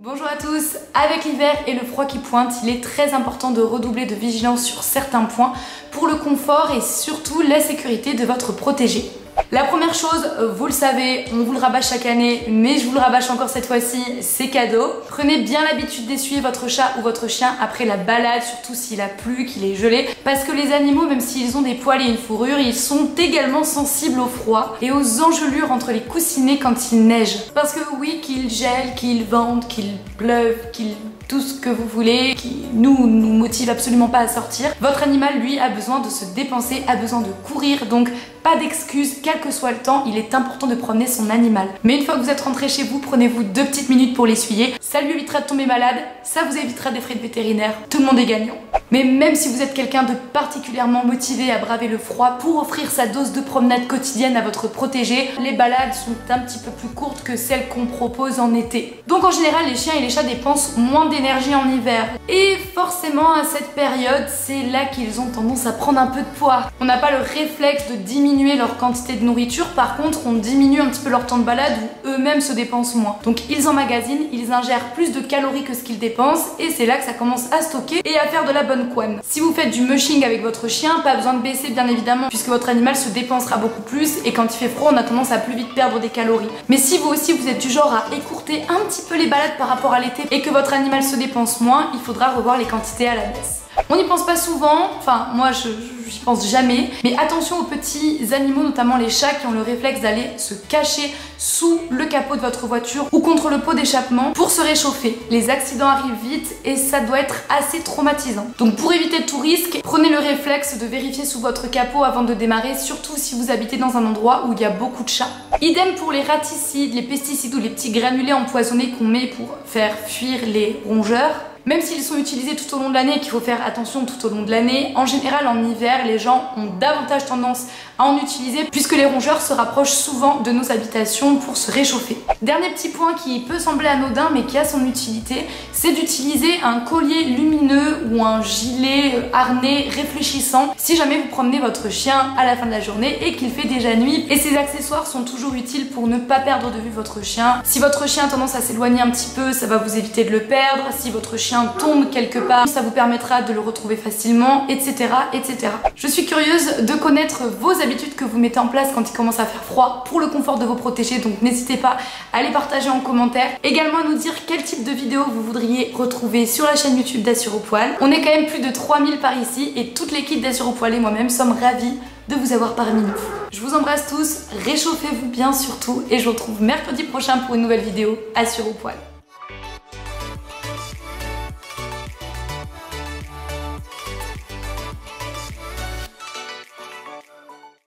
Bonjour à tous, avec l'hiver et le froid qui pointe, il est très important de redoubler de vigilance sur certains points pour le confort et surtout la sécurité de votre protégé. La première chose, vous le savez, on vous le rabâche chaque année, mais je vous le rabâche encore cette fois-ci, c'est cadeau. Prenez bien l'habitude d'essuyer votre chat ou votre chien après la balade, surtout s'il a plu, qu'il est gelé, parce que les animaux, même s'ils ont des poils et une fourrure, ils sont également sensibles au froid et aux engelures entre les coussinets quand il neige. Parce que oui, qu'il gèle, qu'il vente, qu'il pleuve, qu'il tout ce que vous voulez, qui nous motive absolument pas à sortir, votre animal lui a besoin de se dépenser, a besoin de courir, donc pas d'excuses, quel que soit le temps, il est important de promener son animal. Mais une fois que vous êtes rentré chez vous, prenez-vous 2 petites minutes pour l'essuyer, ça lui évitera de tomber malade, ça vous évitera des frais de vétérinaire, tout le monde est gagnant. Mais même si vous êtes quelqu'un de particulièrement motivé à braver le froid pour offrir sa dose de promenade quotidienne à votre protégé, les balades sont un petit peu plus courtes que celles qu'on propose en été. Donc en général, les chiens et les chats dépensent moins d'énergie en hiver. Et forcément, à cette période, c'est là qu'ils ont tendance à prendre un peu de poids. On n'a pas le réflexe de diminuer leur quantité de nourriture, par contre, on diminue un petit peu leur temps de balade où eux-mêmes se dépensent moins. Donc ils emmagasinent, ils ingèrent plus de calories que ce qu'ils dépensent et c'est là que ça commence à stocker et à faire de la bonne couenne. Si vous faites du mushing avec votre chien, pas besoin de baisser bien évidemment puisque votre animal se dépensera beaucoup plus et quand il fait froid on a tendance à plus vite perdre des calories. Mais si vous aussi vous êtes du genre à écourter un petit peu les balades par rapport à l'été et que votre animal se dépense moins, il faudra revoir les quantités à la baisse. On n'y pense pas souvent, enfin moi j'y pense jamais, mais attention aux petits animaux, notamment les chats qui ont le réflexe d'aller se cacher sous le capot de votre voiture ou contre le pot d'échappement pour se réchauffer. Les accidents arrivent vite et ça doit être assez traumatisant. Donc pour éviter tout risque, prenez le réflexe de vérifier sous votre capot avant de démarrer, surtout si vous habitez dans un endroit où il y a beaucoup de chats. Idem pour les raticides, les pesticides ou les petits granulés empoisonnés qu'on met pour faire fuir les rongeurs. Même s'ils sont utilisés tout au long de l'année et qu'il faut faire attention tout au long de l'année, en général en hiver, les gens ont davantage tendance à en utiliser puisque les rongeurs se rapprochent souvent de nos habitations pour se réchauffer. Dernier petit point qui peut sembler anodin mais qui a son utilité, c'est d'utiliser un collier lumineux ou un gilet harnais réfléchissant si jamais vous promenez votre chien à la fin de la journée et qu'il fait déjà nuit. Et ces accessoires sont toujours utiles pour ne pas perdre de vue votre chien. Si votre chien a tendance à s'éloigner un petit peu, ça va vous éviter de le perdre. Si votre chien tombe quelque part, ça vous permettra de le retrouver facilement, etc., etc. Je suis curieuse de connaître vos habitudes que vous mettez en place quand il commence à faire froid pour le confort de vos protégés, donc n'hésitez pas à les partager en commentaire. Également à nous dire quel type de vidéo vous voudriez retrouver sur la chaîne YouTube d'Assure au Poil. On est quand même plus de 3000 par ici et toute l'équipe d'Assure au Poil et moi-même sommes ravis de vous avoir parmi nous. Je vous embrasse tous, réchauffez-vous bien surtout et je vous retrouve mercredi prochain pour une nouvelle vidéo Assure au Poil.